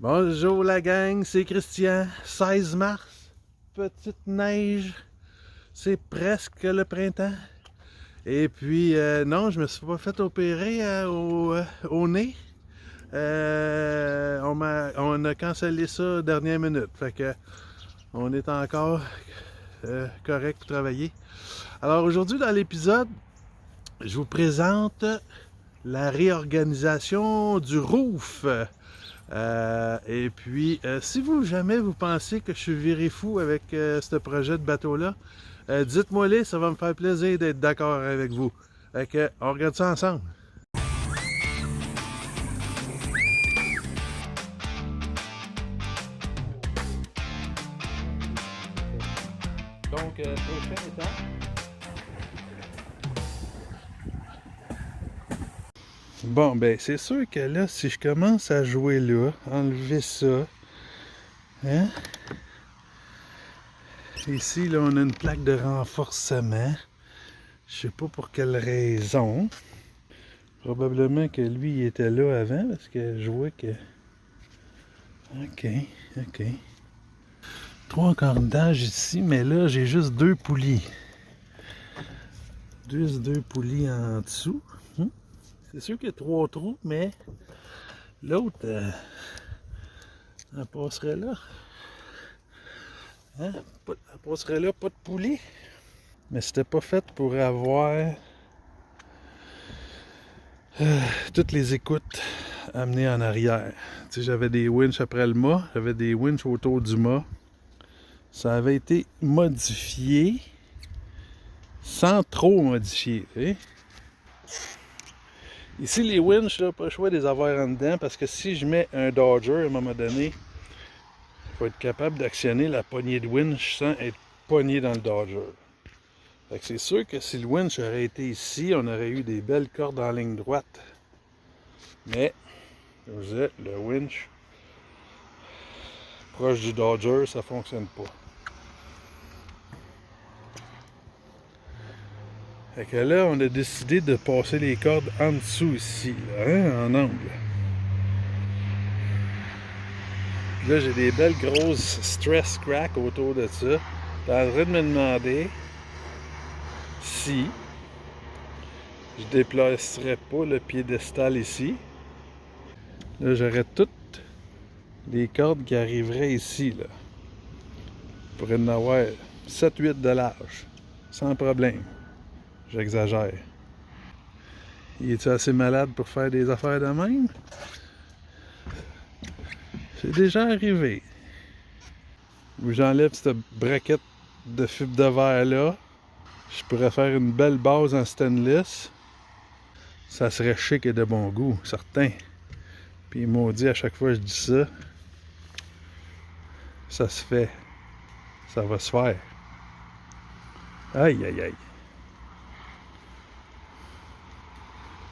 Bonjour la gang, c'est Christian. 16 mars, petite neige, c'est presque le printemps. Et puis, non, je me suis pas fait opérer au nez. On a cancellé ça dernière minute. Fait que on est encore correct pour travailler. Alors aujourd'hui, dans l'épisode, je vous présente la réorganisation du roof. Et puis, si jamais vous pensez que je suis viré fou avec ce projet de bateau-là, dites-moi-les, ça va me faire plaisir d'être d'accord avec vous. Fait que, on regarde ça ensemble. Donc, prochaine étape. Bon, ben, c'est sûr que là, si je commence à jouer là, enlever ça, hein? Ici, là, on a une plaque de renforcement. Je sais pas pour quelle raison. Probablement que lui, il était là avant, parce que je vois que... OK. 3 cordages ici, mais là, j'ai juste 2 poulies. Juste 2 poulies en dessous. C'est sûr qu'il y a 3 trous, mais l'autre, elle passerait là. Hein? Elle passerait là, pas de poulie. Mais c'était pas fait pour avoir toutes les écoutes amenées en arrière. Tu sais, j'avais des winches après le mât, j'avais des winches autour du mât. Ça avait été modifié sans trop modifier. Tu sais. Ici, les winches, là, pas le choix de les avoir en dedans parce que si je mets un Dodger à un moment donné, il faut être capable d'actionner la poignée de winch sans être pogné dans le Dodger. Fait que c'est sûr que si le winch aurait été ici, on aurait eu des belles cordes en ligne droite. Mais, comme je disais, le winch proche du Dodger, ça fonctionne pas. Fait que là, on a décidé de passer les cordes en dessous ici, là, hein, en angle. Puis là, j'ai des belles grosses stress cracks autour de ça. T'es en train de me demander si je déplacerais pas le piédestal ici. Là, j'aurais toutes les cordes qui arriveraient ici, là. Je pourrais en avoir 7-8 de large, sans problème. J'exagère. Il est-tu assez malade pour faire des affaires de même? C'est déjà arrivé. Où j'enlève cette braquette de fibre de verre là. Je pourrais faire une belle base en stainless. Ça serait chic et de bon goût, certain. Puis ils m'ont dit à chaque fois que je dis ça, ça se fait. Ça va se faire. Aïe.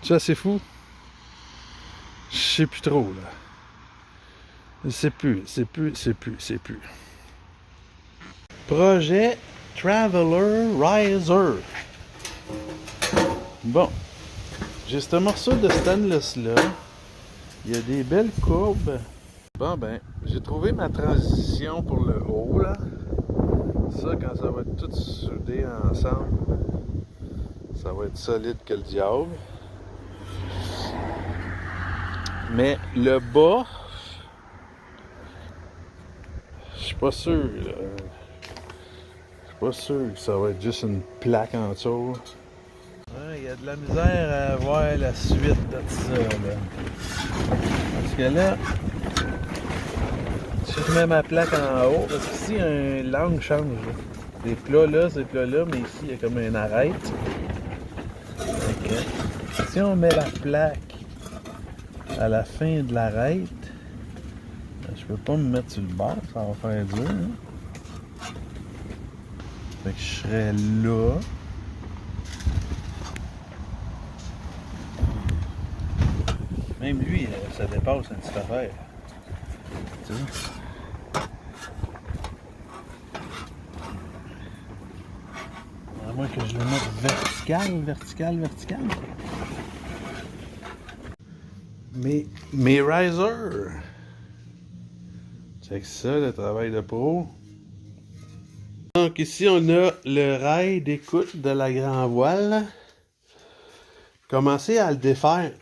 Ça, c'est fou. Je sais plus trop, là. C'est plus. Projet Traveler Riser. Bon. J'ai ce morceau de stainless là. Il y a des belles courbes. Bon ben, j'ai trouvé ma transition pour le haut là. Ça, quand ça va être tout soudé ensemble, ça va être solide que le diable. Mais le bas, je suis pas sûr. Je suis pas sûr que ça va être juste une plaque en dessous. Il y a de la misère à voir la suite de ça. Là. Parce que là, si je mets ma plaque en haut, parce qu'ici, l'angle change. Là. Des plats là, mais ici, il y a comme une arête. Okay. Si on met la plaque à la fin de l'arête, je peux pas me mettre sur le bord, ça va faire dur. Hein? Fait que je serais là. Même lui, ça dépasse une petite affaire. Tu sais? À moins que je le mette vertical. Mes risers C'est ça, le travail de pro. Donc ici, on a le rail d'écoute de la grand voile. Commencez à le défaire.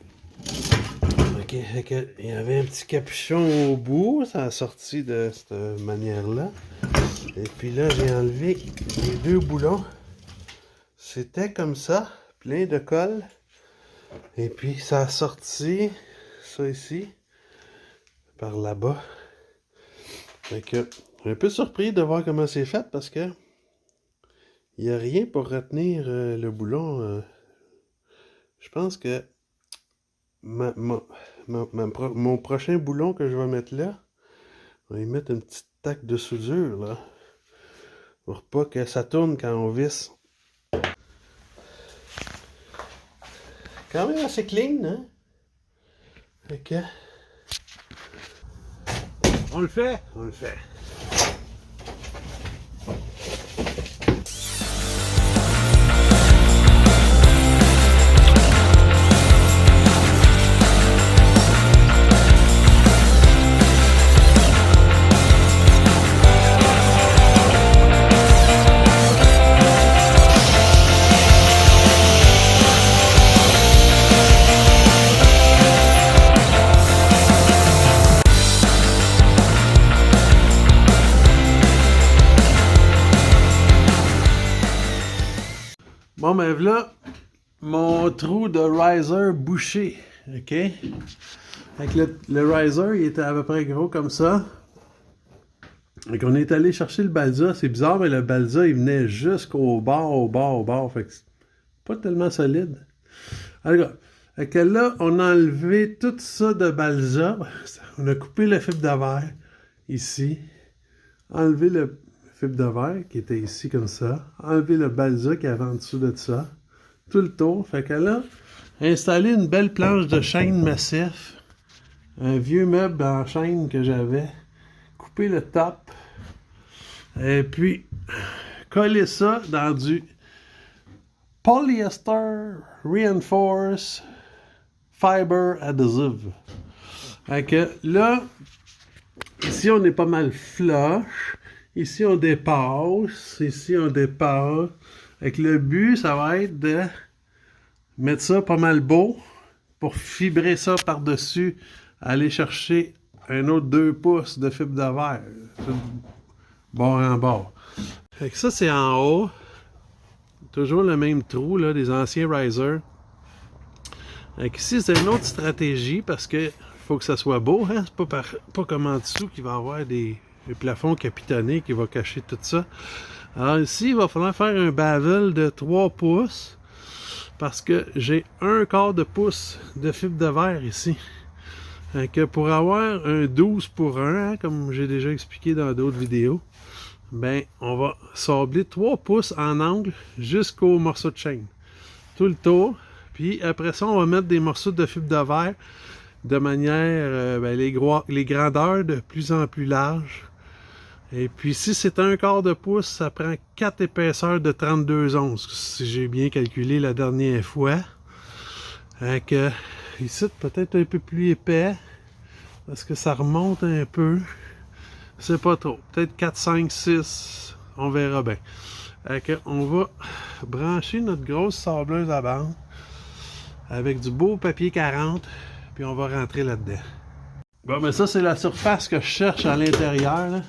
Ok, il y avait un petit capuchon au bout, ça a sorti de cette manière-là. Et puis là, j'ai enlevé les deux boulons. C'était comme ça, plein de colle. Et puis ça a sorti, ça ici, par là-bas. Fait que, un peu surpris de voir comment c'est fait parce que il n'y a rien pour retenir le boulon. Je pense que mon prochain boulon que je vais mettre là, on va y mettre une petite taque de soudure là. Pour pas que ça tourne quand on visse. Quand même assez clean, hein? Fait que... On le fait? On le fait. Bon, ben voilà mon trou de riser bouché, ok? Avec le riser, il était à peu près gros comme ça. Donc on est allé chercher le balsa, c'est bizarre, mais le balsa, il venait jusqu'au bord, au bord, fait que c'est pas tellement solide. Alors, fait que là, on a enlevé tout ça de balsa, on a coupé le fibre de verre, ici, enlevé le fibre de verre qui était ici comme ça, enlever le balsa qui avait en dessous de ça, tout le tour. Fait que là, installer une belle planche de chêne massif, un vieux meuble en chêne que j'avais, couper le top, et puis coller ça dans du polyester reinforced fiber adhesive. Fait que là, ici on est pas mal flush. Ici, on dépasse. Ici, on dépasse. Avec le but, ça va être de mettre ça pas mal beau pour fibrer ça par-dessus, aller chercher un autre 2 pouces de fibre de verre. Bord en bord. Fait que ça, c'est en haut. Toujours le même trou, là, des anciens risers. Fait que ici, c'est une autre stratégie parce que faut que ça soit beau. Hein? C'est pas comme en dessous qu'il va y avoir des plafonds capitonnés qui va cacher tout ça. Alors ici, il va falloir faire un bavel de 3 pouces parce que j'ai 1/4 de pouce de fibre de verre ici. Donc, pour avoir un 12 pour 1, hein, comme j'ai déjà expliqué dans d'autres vidéos, ben on va sabler 3 pouces en angle jusqu'au morceau de chaîne. Tout le tour. Puis après ça, on va mettre des morceaux de fibre de verre de manière, les grandeurs de plus en plus larges. Et puis si c'est 1/4 de pouce, ça prend 4 épaisseurs de 32 onces, si j'ai bien calculé la dernière fois. Donc ici, peut-être un peu plus épais, parce que ça remonte un peu. C'est pas trop. Peut-être 4, 5, 6, on verra bien. Donc on va brancher notre grosse sableuse à bande avec du beau papier 40, puis on va rentrer là-dedans. Bon, mais ça, c'est la surface que je cherche à l'intérieur, là.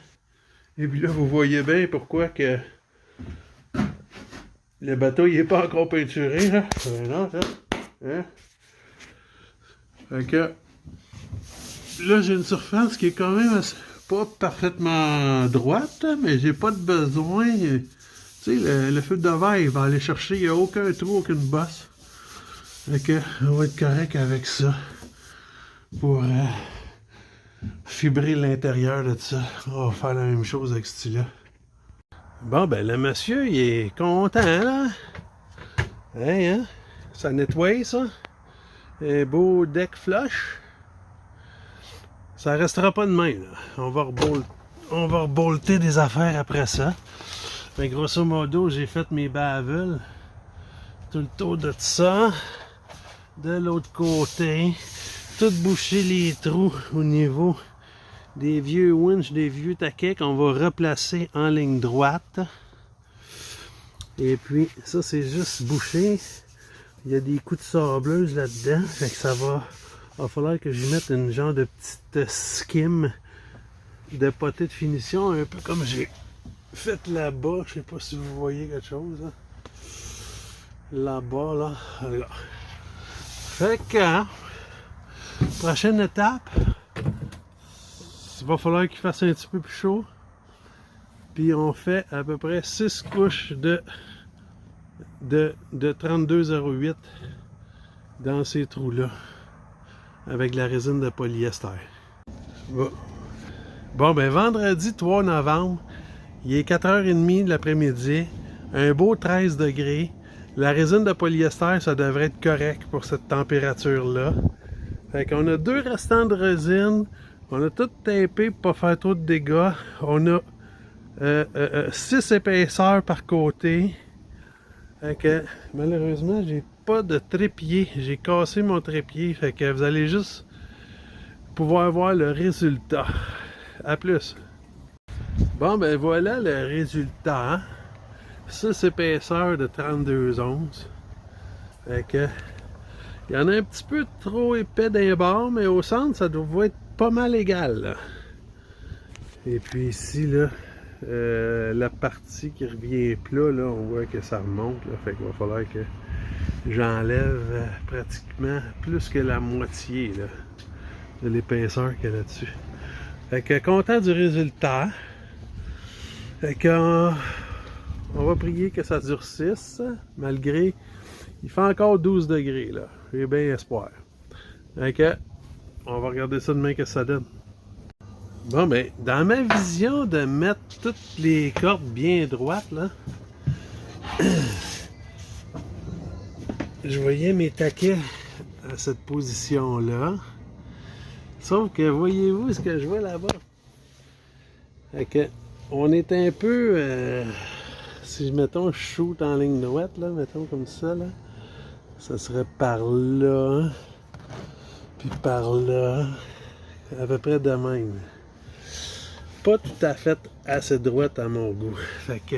Et puis là, vous voyez bien pourquoi que le bateau, il n'est pas encore peinturé, là. Non, ça. Hein? Fait que là, j'ai une surface qui est quand même pas parfaitement droite, mais j'ai pas de besoin. Tu sais, le fil de verre, il va aller chercher, il n'y a aucun trou, aucune bosse. Fait que on va être correct avec ça pour fibrer l'intérieur de ça. On va faire la même chose avec ce style-là. Bon, ben le monsieur, il est content, là. Hein? Ça nettoie, ça. Un beau deck flush. Ça restera pas de même, là. On va rebolter des affaires après ça. Mais grosso modo, j'ai fait mes bavels. Tout le tour de ça. De l'autre côté. Tout boucher les trous au niveau des vieux winch, des vieux taquets qu'on va replacer en ligne droite. Et puis ça c'est juste bouché. Il y a des coups de sableuse là-dedans. Fait que ça va falloir que j'y mette une genre de petite skim de potée de finition, un peu comme j'ai fait là-bas. Je sais pas si vous voyez quelque chose. Hein? Là-bas, là. Voilà. Fait que, prochaine étape, il va falloir qu'il fasse un petit peu plus chaud. Puis on fait à peu près 6 couches de 32,08 dans ces trous-là. Avec de la résine de polyester. Bon, ben vendredi 3 novembre, il est 4h30 de l'après-midi, un beau 13 degrés. La résine de polyester, ça devrait être correct pour cette température-là. Fait qu'on a 2 restants de résine, on a tout tapé pour pas faire trop de dégâts. On a 6 épaisseurs par côté. Fait que malheureusement, j'ai pas de trépied. J'ai cassé mon trépied. Fait que vous allez juste pouvoir voir le résultat. À plus. Bon, ben voilà le résultat. 6 épaisseurs de 32 onces. Fait que il y en a un petit peu trop épais d'un bord, mais au centre, ça doit être pas mal égal. Là. Et puis ici, là, la partie qui revient plat, là, on voit que ça remonte. Là, fait qu'il va falloir que j'enlève pratiquement plus que la moitié là, de l'épaisseur qu'il y a là-dessus. Fait que content du résultat. Fait qu'on on va prier que ça durcisse, malgré il fait encore 12 degrés là. J'ai bien espoir. Fait que on va regarder ça demain que ça donne. Bon ben, dans ma vision de mettre toutes les cordes bien droites là, je voyais mes taquets à cette position là. Sauf que voyez-vous ce que je vois là-bas? Fait que on est un peu si mettons je shoot en ligne droite là, mettons comme ça là, ça serait par là, puis par là, à peu près de même. Pas tout à fait assez droite à mon goût. Fait que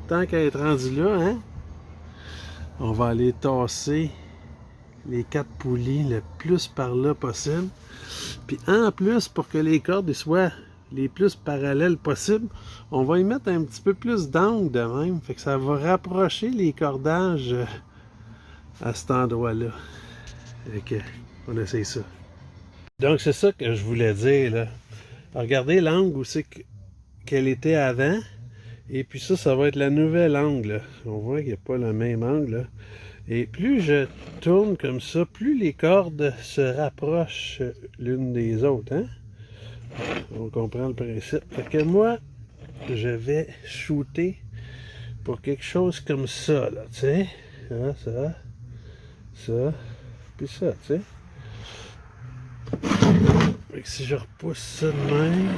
tant qu'à être rendu là, hein, on va aller tasser les 4 poulies le plus par là possible. Puis en plus, pour que les cordes soient les plus parallèles possible, on va y mettre un petit peu plus d'angle de même. Fait que ça va rapprocher les cordages à cet endroit-là. Fait que on essaye ça. Donc c'est ça que je voulais dire là. Regardez l'angle où c'est qu'elle était avant. Et puis ça va être la nouvelle angle. Là. On voit qu'il n'y a pas le même angle. Là. Et plus je tourne comme ça, plus les cordes se rapprochent l'une des autres. Hein? On comprend le principe. Fait que moi, je vais shooter pour quelque chose comme ça. Là, tu sais. Ça, puis ça, tu sais. Fait que si je repousse ça de même,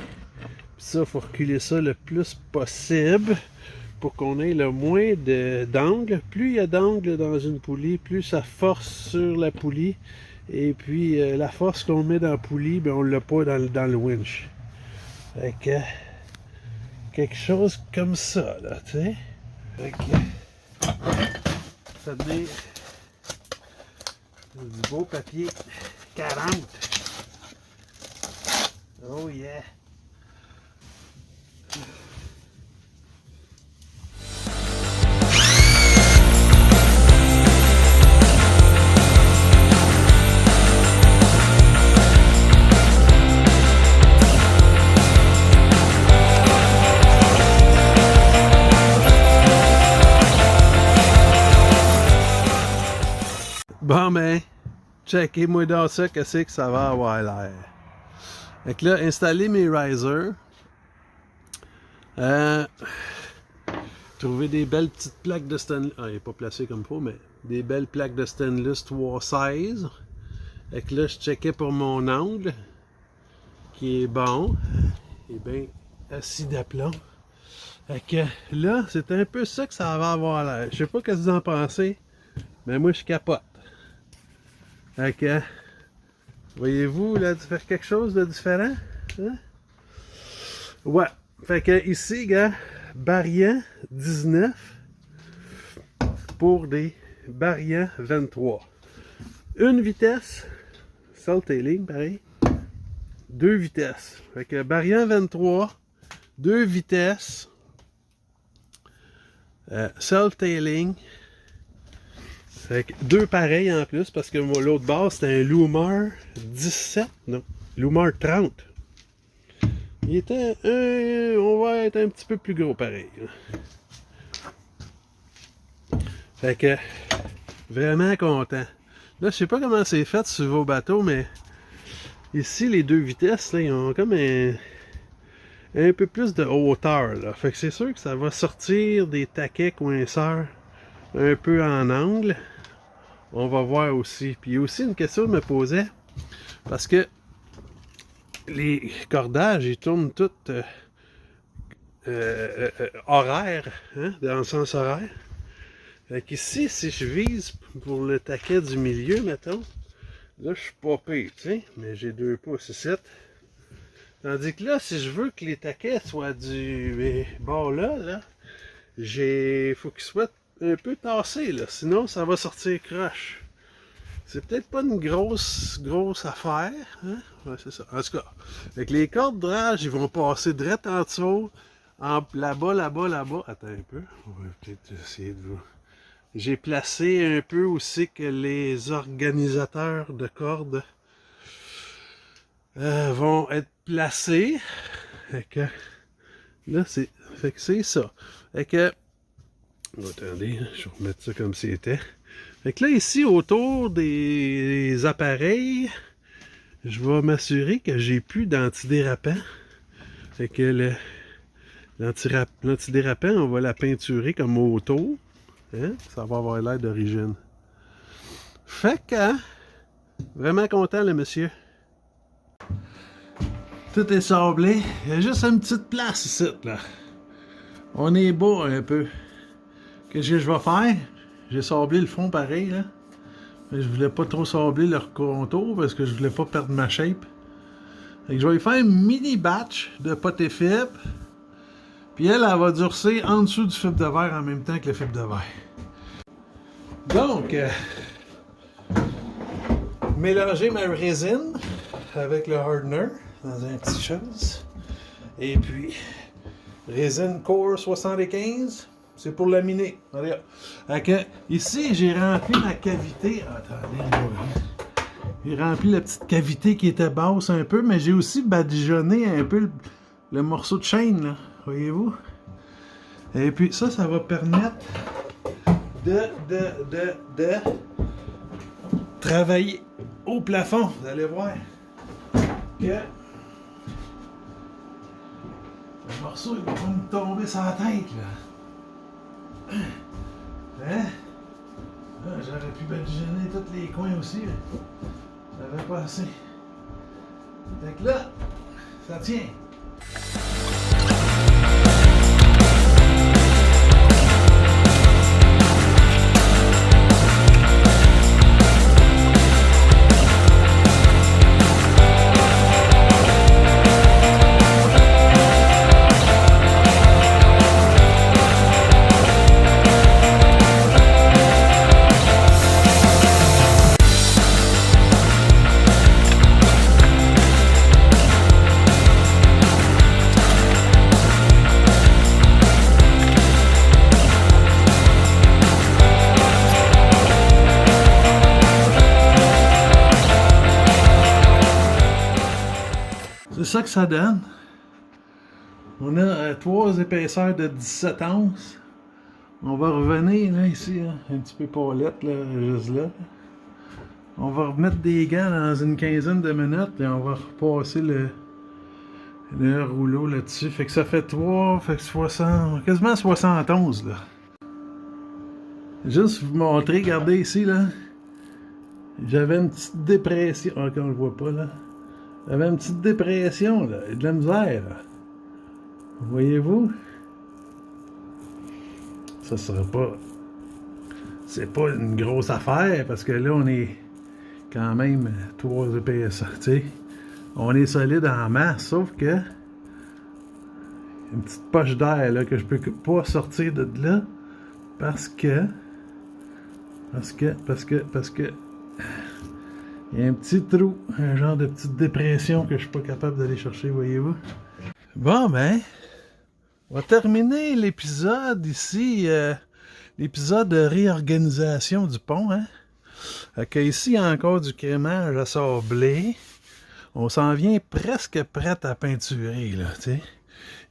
ça, il faut reculer ça le plus possible pour qu'on ait le moins d'angles. Plus il y a d'angles dans une poulie, plus ça force sur la poulie. Et puis la force qu'on met dans la poulie, ben, on ne l'a pas dans le winch. Fait que quelque chose comme ça, là, tu sais. Fait que ça donne du beau papier 40. Oh yeah! Bon ben, checkez-moi dans ça, qu'est-ce que ça va avoir l'air. Fait que là, installer mes risers. Trouver des belles petites plaques de stainless. Ah, il n'est pas placé comme il faut, mais des belles plaques de stainless 316. Fait que là, je checkais pour mon angle, qui est bon. Et bien assis d'aplomb. Fait que là, c'est un peu ça que ça va avoir l'air. Je sais pas ce que vous en pensez, mais moi, je capote. Fait que Voyez-vous, là, faire quelque chose de différent? Hein? Ouais. Fait que ici, gars, Variant 19 pour des Variant 23. Une vitesse, self-tailing, pareil. 2 vitesses. Fait que Variant 23, 2 vitesses, self-tailing. Fait que 2 pareils en plus, parce que l'autre base c'était un Lumar 17, non, Lumar 30. Il était on va être un petit peu plus gros pareil. Là. Fait que vraiment content. Là, je sais pas comment c'est fait sur vos bateaux, mais ici les 2 vitesses, là, ils ont comme un peu plus de hauteur. Là. Fait que c'est sûr que ça va sortir des taquets coinceurs un peu en angle. On va voir aussi. Puis il y a aussi une question que je me posais, parce que les cordages, ils tournent tous horaires, hein, dans le sens horaire. Fait qu'ici, si je vise pour le taquet du milieu, mettons, là, je suis pas pire, tu sais, mais j'ai 2 pouces ici. Tandis que là, si je veux que les taquets soient du bord là, faut qu'ils soient un peu tassés, là, sinon ça va sortir croche. C'est peut-être pas une grosse affaire, hein? Ouais, c'est ça. En tout cas, avec les cordes de rage, ils vont passer direct en dessous, là-bas. Attends un peu, on va peut-être essayer de vous... J'ai placé un peu aussi que les organisateurs de cordes vont être placés. Fait que là, c'est ça. Fait que, attendez, je vais remettre ça comme c'était. Fait que là, ici, autour des appareils, je vais m'assurer que j'ai plus d'antidérapant. Fait que l'antidérapant, on va la peinturer comme autour. Hein? Ça va avoir l'air d'origine. Fait que, hein? Vraiment content, le monsieur. Tout est sablé. Il y a juste une petite place ici, là. On est bas un peu. Qu'est-ce que je vais faire? J'ai sablé le fond pareil, là. Mais je voulais pas trop sabler le contour parce que je voulais pas perdre ma shape. Fait que je vais lui faire un mini batch de poté fibre. Puis elle va durcir en dessous du fibre de verre en même temps que le fibre de verre. Donc, mélanger ma résine avec le hardener dans un petit chose. Et puis, résine Core 75. C'est pour laminer. Allez, ici, j'ai rempli ma cavité. Attendez, j'ai rempli la petite cavité qui était basse un peu, mais j'ai aussi badigeonné un peu le morceau de chaîne, là. Voyez-vous? Et puis ça va permettre de travailler au plafond. Vous allez voir que le morceau, il va pas me tomber sur la tête, là. Hein? Ah, j'aurais pu badigeonner tous les coins aussi, mais j'avais pas assez. Fait que là, ça tient. C'est ça que ça donne. On a 3 épaisseurs de 17 onces. On va revenir là, ici, là, un petit peu paulette, là, juste là. On va remettre des gants dans une quinzaine de minutes et on va repasser le rouleau là-dessus. Fait que ça fait 3, fait que 60, quasiment 71 là. Juste vous montrer, regardez ici là. J'avais une petite dépression. Encore on le voit pas là. J'avais une petite dépression, là, et de la misère. Voyez-vous? Ça sera pas... C'est pas une grosse affaire, parce que là, on est quand même 3 PSA, tu sais. On est solide en masse, sauf que une petite poche d'air là que je peux pas sortir de là parce que il y a un petit trou, un genre de petite dépression que je suis pas capable d'aller chercher, voyez-vous. Bon ben, on va terminer l'épisode ici, l'épisode de réorganisation du pont, hein. Fait ici, il y a encore du crémage à sabler. On s'en vient presque prêt à peinturer, là, tu sais.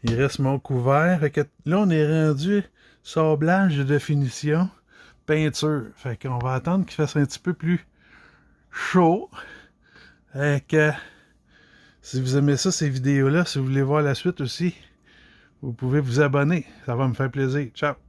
Il reste mon couvert. Fait que là, on est rendu sablage de finition, peinture. Fait qu'on va attendre qu'il fasse un petit peu plus chaud. Fait que si vous aimez ça, ces vidéos-là, si vous voulez voir la suite aussi, vous pouvez vous abonner. Ça va me faire plaisir. Ciao!